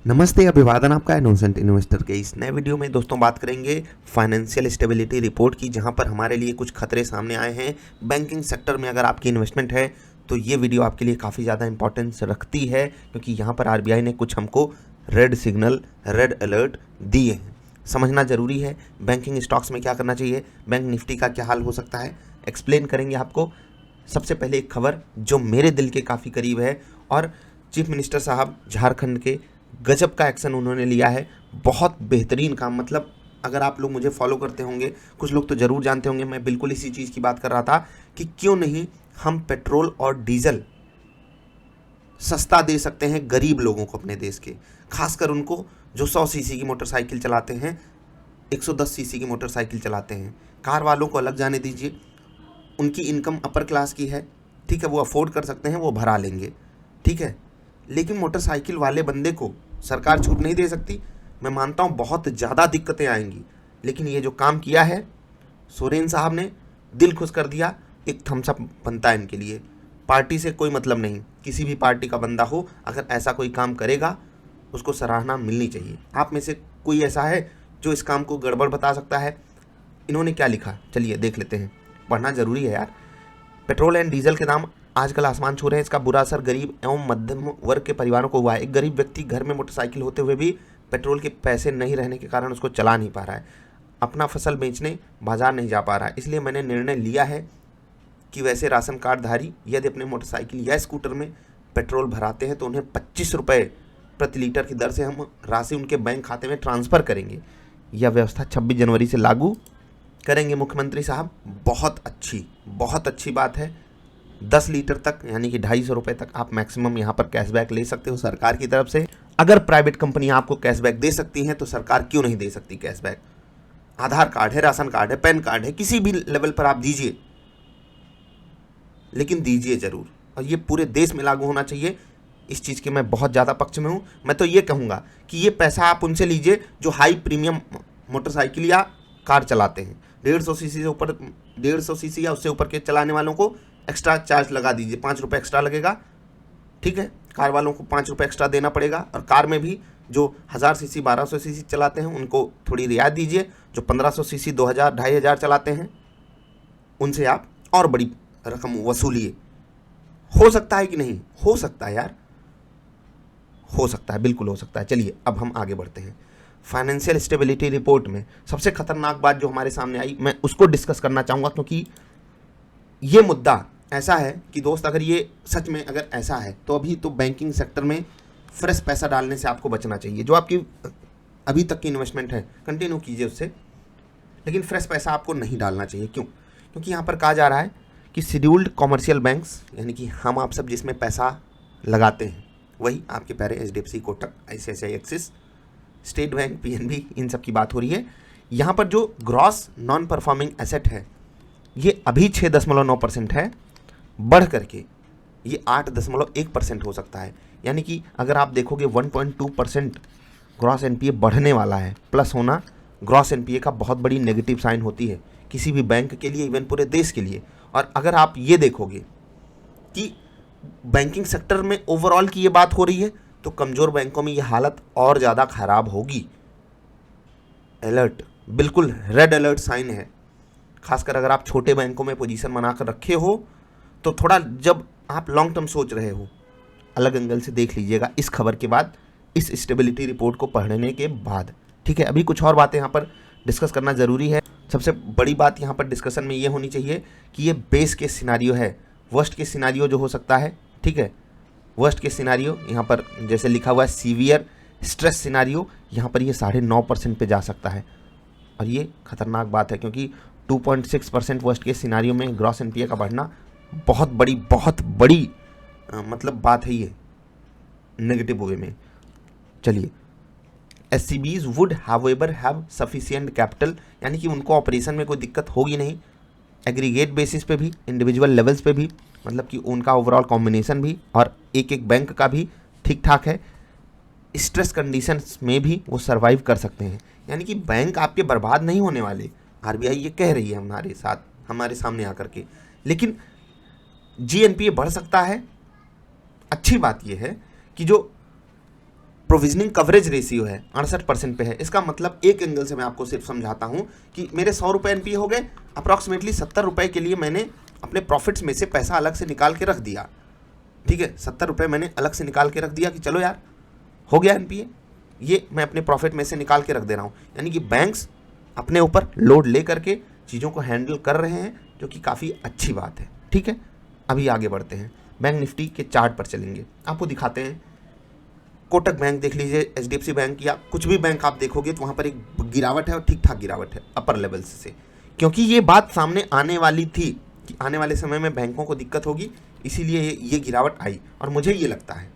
नमस्ते, अभिवादन आपका इनोसेंट इन्वेस्टर के इस नए वीडियो में दोस्तों बात करेंगे फाइनेंशियल स्टेबिलिटी रिपोर्ट की, जहां पर हमारे लिए कुछ खतरे सामने आए हैं। बैंकिंग सेक्टर में अगर आपकी इन्वेस्टमेंट है तो ये वीडियो आपके लिए काफ़ी ज़्यादा इंपॉर्टेंस रखती है, क्योंकि यहाँ पर आरबीआई ने कुछ हमको रेड सिग्नल, रेड अलर्ट दिए हैं। समझना ज़रूरी है बैंकिंग स्टॉक्स में क्या करना चाहिए, बैंक निफ्टी का क्या हाल हो सकता है, एक्सप्लेन करेंगे आपको। सबसे पहले एक खबर जो मेरे दिल के काफ़ी करीब है, और चीफ मिनिस्टर साहब झारखंड के गजब का एक्शन उन्होंने लिया है। बहुत बेहतरीन काम, मतलब अगर आप लोग मुझे फॉलो करते होंगे, कुछ लोग तो ज़रूर जानते होंगे, मैं बिल्कुल इसी चीज़ की बात कर रहा था कि क्यों नहीं हम पेट्रोल और डीजल सस्ता दे सकते हैं गरीब लोगों को अपने देश के, खासकर उनको जो 100 सीसी की मोटरसाइकिल चलाते हैं, 110 सीसी की मोटरसाइकिल चलाते हैं। कार वालों को अलग जाने दीजिए, उनकी इनकम अपर क्लास की है, ठीक है, वो अफोर्ड कर सकते हैं, वो भरा लेंगे, ठीक है। लेकिन मोटरसाइकिल वाले बंदे को सरकार छूट नहीं दे सकती। मैं मानता हूँ बहुत ज़्यादा दिक्कतें आएंगी, लेकिन ये जो काम किया है सोरेन साहब ने, दिल खुश कर दिया। एक थम्स अप बनता है इनके लिए। पार्टी से कोई मतलब नहीं, किसी भी पार्टी का बंदा हो, अगर ऐसा कोई काम करेगा उसको सराहना मिलनी चाहिए। आप में से कोई ऐसा है जो इस काम को गड़बड़ बता सकता है? इन्होंने क्या लिखा, चलिए देख लेते हैं, पढ़ना ज़रूरी है यार। पेट्रोल एंड डीजल के दाम आजकल आसमान छू रहे हैं। इसका बुरा असर गरीब एवं मध्यम वर्ग के परिवारों को हुआ है। एक गरीब व्यक्ति घर में मोटरसाइकिल होते हुए भी पेट्रोल के पैसे नहीं रहने के कारण उसको चला नहीं पा रहा है, अपना फसल बेचने बाजार नहीं जा पा रहा है। इसलिए मैंने निर्णय लिया है कि वैसे राशन कार्डधारी यदि अपने मोटरसाइकिल या स्कूटर में पेट्रोल भराते हैं तो उन्हें 25 रुपये प्रति लीटर की दर से हम राशि उनके बैंक खाते में ट्रांसफ़र करेंगे। यह व्यवस्था 26 जनवरी से लागू करेंगे मुख्यमंत्री साहब। बहुत अच्छी बात है। 10 लीटर तक यानी कि 250 रुपये तक आप मैक्सिमम यहाँ पर कैशबैक ले सकते हो सरकार की तरफ से। अगर प्राइवेट कंपनियाँ आपको कैशबैक दे सकती हैं तो सरकार क्यों नहीं दे सकती कैशबैक? आधार कार्ड है, राशन कार्ड है, पैन कार्ड है, किसी भी लेवल पर आप दीजिए, लेकिन दीजिए ज़रूर। और ये पूरे देश में लागू होना चाहिए। इस चीज़ के मैं बहुत ज़्यादा पक्ष में हूँ। मैं तो ये कहूँगा कि ये पैसा आप उनसे लीजिए जो हाई प्रीमियम मोटरसाइकिल या कार चलाते हैं। 150 सीसी से ऊपर, 150 सीसी या उससे ऊपर के चलाने वालों को एक्स्ट्रा चार्ज लगा दीजिए, 5 रुपये एक्स्ट्रा लगेगा, ठीक है। कार वालों को 5 रुपये एक्स्ट्रा देना पड़ेगा। और कार में भी जो 1000 सीसी 1200 सीसी चलाते हैं उनको थोड़ी रियायत दीजिए। जो 1500 सीसी 2000 2500 चलाते हैं उनसे आप और बड़ी रकम वसूलिए। हो सकता है कि नहीं? हो सकता है यार, हो सकता है, बिल्कुल हो सकता है। चलिए अब हम आगे बढ़ते हैं। फाइनेंशियल स्टेबिलिटी रिपोर्ट में सबसे खतरनाक बात जो हमारे सामने आई, मैं उसको डिस्कस करना चाहूँगा, क्योंकि ये मुद्दा ऐसा है कि दोस्त, अगर ये सच में अगर ऐसा है तो अभी तो बैंकिंग सेक्टर में फ्रेश पैसा डालने से आपको बचना चाहिए। जो आपकी अभी तक की इन्वेस्टमेंट है कंटिन्यू कीजिए उससे, लेकिन फ्रेश पैसा आपको नहीं डालना चाहिए। क्यों? क्योंकि यहाँ पर कहा जा रहा है कि शेड्यूल्ड कॉमर्शियल बैंक्स, यानी कि हम आप सब जिसमें पैसा लगाते हैं, वही आपके प्यारे HDFC, Kotak, ICICI, axis, state bank, PNB, इन सब की बात हो रही है। यहाँ पर जो ग्रॉस नॉन परफॉर्मिंग एसेट है ये अभी 6.9% है, बढ़ करके ये 8.1% हो सकता है। यानी कि अगर आप देखोगे 1.2% ग्रॉस NPA बढ़ने वाला है। प्लस होना ग्रॉस NPA का बहुत बड़ी नेगेटिव साइन होती है किसी भी बैंक के लिए, इवन पूरे देश के लिए। और अगर आप ये देखोगे कि बैंकिंग सेक्टर में ओवरऑल की ये बात हो रही है तो कमज़ोर बैंकों में ये हालत और ज़्यादा ख़राब होगी। अलर्ट, बिल्कुल रेड अलर्ट साइन है। खासकर अगर आप छोटे बैंकों में पोजीशन बनाकर रखे हो तो थोड़ा, जब आप लॉन्ग टर्म सोच रहे हो, अलग एंगल से देख लीजिएगा इस खबर के बाद, इस स्टेबिलिटी रिपोर्ट को पढ़ने के बाद, ठीक है। अभी कुछ और बातें यहाँ पर डिस्कस करना ज़रूरी है। सबसे बड़ी बात यहाँ पर डिस्कशन में ये होनी चाहिए कि ये बेस केस सिनारियो है। वर्स्ट केस सिनारियो जो हो सकता है, ठीक है, वर्स्ट केस सिनारियो यहाँ पर जैसे लिखा हुआ है सीवियर स्ट्रेस सिनारियो, यहाँ पर ये 9.5% पे जा सकता है। और ये खतरनाक बात है, क्योंकि 2.6% वर्स्ट केस सिनारियो में ग्रॉस NPA का बढ़ना बहुत बड़ी मतलब बात है ये, नेगेटिव वे में। चलिए, SCBs would however have sufficient capital, यानी कि उनको ऑपरेशन में कोई दिक्कत होगी नहीं। एग्रीगेट बेसिस पे भी, इंडिविजुअल लेवल्स पे भी, मतलब कि उनका ओवरऑल कॉम्बिनेशन भी और एक बैंक का भी ठीक ठाक है। स्ट्रेस कंडीशंस में भी वो सर्वाइव कर सकते हैं, यानी कि बैंक आपके बर्बाद नहीं होने वाले। आरबीआई ये कह रही है हमारे साथ, हमारे सामने आकर के। लेकिन GNPA बढ़ सकता है। अच्छी बात यह है कि जो प्रोविजनिंग कवरेज रेशियो है 68% पे है। इसका मतलब एक एंगल से मैं आपको सिर्फ समझाता हूँ कि मेरे 100 रुपये एनपीए हो गए, अप्रॉक्सीमेटली 70 रुपये के लिए मैंने अपने प्रॉफिट्स में से पैसा अलग से निकाल के रख दिया। ठीक है, 70 रुपये मैंने अलग से निकाल के रख दिया कि चलो यार हो गया एनपीए, ये मैं अपने प्रॉफिट में से निकाल के रख दे रहा हूँ। यानी कि बैंक्स अपने ऊपर लोड ले करके चीज़ों को हैंडल कर रहे हैं, जो कि काफ़ी अच्छी बात है। ठीक है, अभी आगे बढ़ते हैं, बैंक निफ्टी के चार्ट पर चलेंगे, आपको दिखाते हैं। कोटक बैंक देख लीजिए, एचडीएफसी बैंक या कुछ भी बैंक आप देखोगे तो वहाँ पर एक गिरावट है और ठीक ठाक गिरावट है अपर लेवल से, क्योंकि ये बात सामने आने वाली थी कि आने वाले समय में बैंकों को दिक्कत होगी, इसीलिए ये गिरावट आई। और मुझे ये लगता है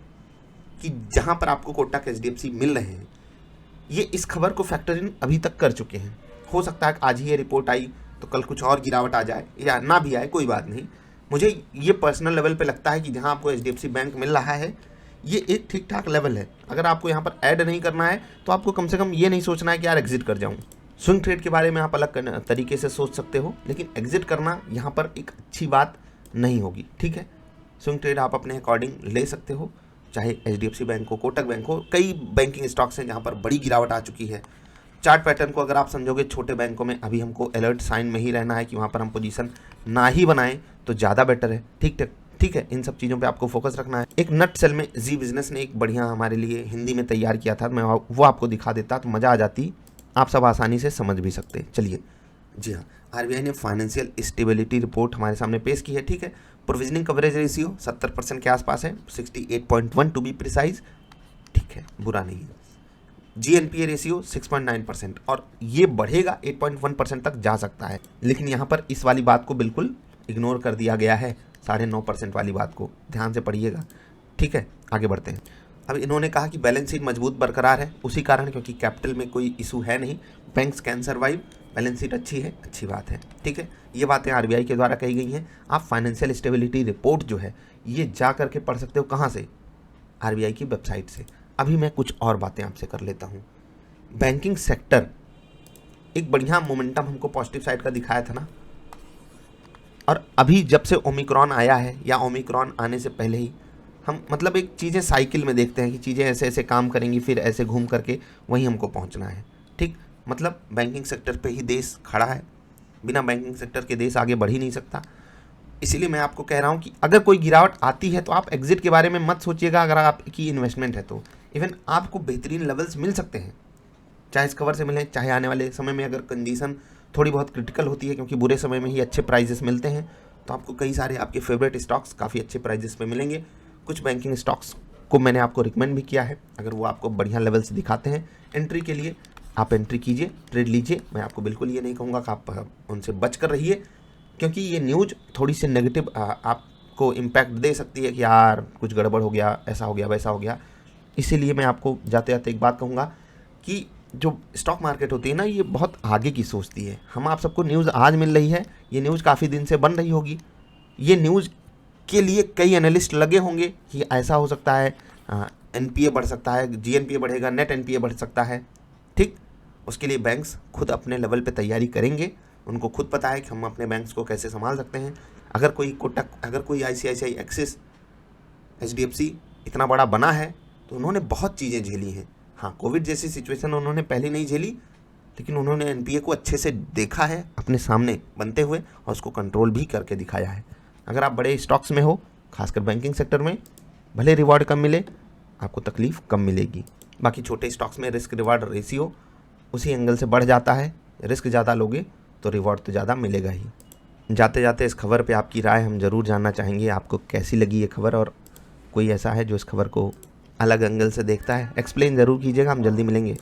कि जहाँ पर आपको कोटक एचडीएफसी मिल रहे हैं, ये इस खबर को फैक्टर इन अभी तक कर चुके हैं। हो सकता है कि आज ही ये रिपोर्ट आई तो कल कुछ और गिरावट आ जाए या ना भी आए, कोई बात नहीं। मुझे ये पर्सनल लेवल पे लगता है कि जहाँ आपको एचडीएफसी बैंक मिल रहा है ये एक ठीक ठाक लेवल है। अगर आपको यहाँ पर ऐड नहीं करना है तो आपको कम से कम ये नहीं सोचना है कि यार एग्जिट कर जाऊँ। स्विंग ट्रेड के बारे में आप अलग तरीके से सोच सकते हो, लेकिन एग्जिट करना यहाँ पर एक अच्छी बात नहीं होगी। ठीक है, स्विंग ट्रेड आप अपने अकॉर्डिंग ले सकते हो, चाहे एचडीएफसी बैंक हो, कोटक बैंक हो, कई बैंकिंग स्टॉक्स हैं जहाँ पर बड़ी गिरावट आ चुकी है। चार्ट पैटर्न को अगर आप समझोगे, छोटे बैंकों में अभी हमको अलर्ट साइन में ही रहना है कि वहाँ पर हम पोजीशन ना ही बनाएं तो ज़्यादा बेटर है। ठीक है, इन सब चीज़ों पे आपको फोकस रखना है। एक नट सेल में जी बिजनेस ने एक बढ़िया हमारे लिए हिंदी में तैयार किया था, मैं वो आपको दिखा देता तो मज़ा आ जाती, आप सब आसानी से समझ भी सकते। चलिए, जी हाँ, आरबीआई ने फाइनेंशियल स्टेबिलिटी रिपोर्ट हमारे सामने पेश की है। ठीक है, प्रोविजनिंग कवरेज रेशियो 70% के आसपास है, 68.1 टू बी प्रिसाइज। ठीक है, बुरा नहीं है। जीएनपीए रेशियो 6.9% और ये बढ़ेगा 8.1% तक जा सकता है, लेकिन यहाँ पर इस वाली बात को बिल्कुल इग्नोर कर दिया गया है, 9.5% वाली बात को ध्यान से पढ़िएगा। ठीक है, आगे बढ़ते हैं। अब इन्होंने कहा कि बैलेंस शीट मजबूत बरकरार है, उसी कारण क्योंकि कैपिटल में कोई इशू है नहीं, banks can survive, balance sheet अच्छी है, अच्छी बात है। ठीक है, ये बातें आरबीआई के द्वारा कही गई हैं। आप फाइनेंशियल स्टेबिलिटी रिपोर्ट जो है ये जा करके पढ़ सकते हो, कहाँ से? आरबीआई की वेबसाइट से। अभी मैं कुछ और बातें आपसे कर लेता हूँ। बैंकिंग सेक्टर एक बढ़िया मोमेंटम हमको पॉजिटिव साइड का दिखाया था ना, और अभी जब से ओमिक्रॉन आया है या ओमिक्रॉन आने से पहले ही हम मतलब एक चीज़ें साइकिल में देखते हैं कि चीज़ें ऐसे ऐसे काम करेंगी, फिर ऐसे घूम करके वहीं हमको पहुंचना है। ठीक, मतलब बैंकिंग सेक्टर पे ही देश खड़ा है, बिना बैंकिंग सेक्टर के देश आगे बढ़ ही नहीं सकता। इसीलिए मैं आपको कह रहा हूँ कि अगर कोई गिरावट आती है तो आप एग्जिट के बारे में मत सोचिएगा। अगर आपकी इन्वेस्टमेंट है तो इवन आपको बेहतरीन लेवल्स मिल सकते हैं, चाहे इस कवर से मिलें, चाहे आने वाले समय में अगर कंडीशन थोड़ी बहुत क्रिटिकल होती है, क्योंकि बुरे समय में ही अच्छे प्राइजेस मिलते हैं, तो आपको कई सारे आपके फेवरेट स्टॉक्स काफ़ी अच्छे प्राइजेस पे मिलेंगे। कुछ बैंकिंग स्टॉक्स को मैंने आपको रिकमेंड भी किया है, अगर वो आपको बढ़िया लेवल्स दिखाते हैं एंट्री के लिए, आप एंट्री कीजिए, ट्रेड लीजिए। मैं आपको बिल्कुल ये नहीं कहूँगा कि आप उनसे बच कर रहिए, क्योंकि ये न्यूज़ थोड़ी सी नेगेटिव आपको इम्पैक्ट दे सकती है कि यार कुछ गड़बड़ हो गया, ऐसा हो गया, वैसा हो गया। इसीलिए मैं आपको जाते जाते एक बात कहूँगा कि जो स्टॉक मार्केट होती है ना, ये बहुत आगे की सोचती है। हम आप सबको न्यूज़ आज मिल रही है, ये न्यूज़ काफ़ी दिन से बन रही होगी, ये न्यूज़ के लिए कई एनालिस्ट लगे होंगे कि ऐसा हो सकता है, एनपीए बढ़ सकता है, जीएनपीए बढ़ेगा, नेट एनपीए बढ़ सकता है। ठीक, उसके लिए बैंक्स खुद अपने लेवल पे तैयारी करेंगे, उनको खुद पता है कि हम अपने बैंक्स को कैसे संभाल सकते हैं। अगर कोई कोटक, अगर कोई आईसीआईसीआई, एक्सिस, एचडीएफसी इतना बड़ा बना है तो उन्होंने बहुत चीज़ें झेली हैं। हाँ, कोविड जैसी सिचुएशन उन्होंने पहले नहीं झेली, लेकिन उन्होंने एनपीए को अच्छे से देखा है अपने सामने बनते हुए और उसको कंट्रोल भी करके दिखाया है। अगर आप बड़े स्टॉक्स में हो, खासकर बैंकिंग सेक्टर में, भले रिवॉर्ड कम मिले, आपको तकलीफ कम मिलेगी। बाकी छोटे स्टॉक्स में रिस्क रिवॉर्ड रेशियो उसी एंगल से बढ़ जाता है, रिस्क ज़्यादा लोगे तो रिवॉर्ड तो ज़्यादा मिलेगा ही। जाते जाते इस खबर पे आपकी राय हम ज़रूर जानना चाहेंगे, आपको कैसी लगी ये खबर, और कोई ऐसा है जो इस खबर को अलग एंगल से देखता है, एक्सप्लेन ज़रूर कीजिएगा। हम जल्दी मिलेंगे।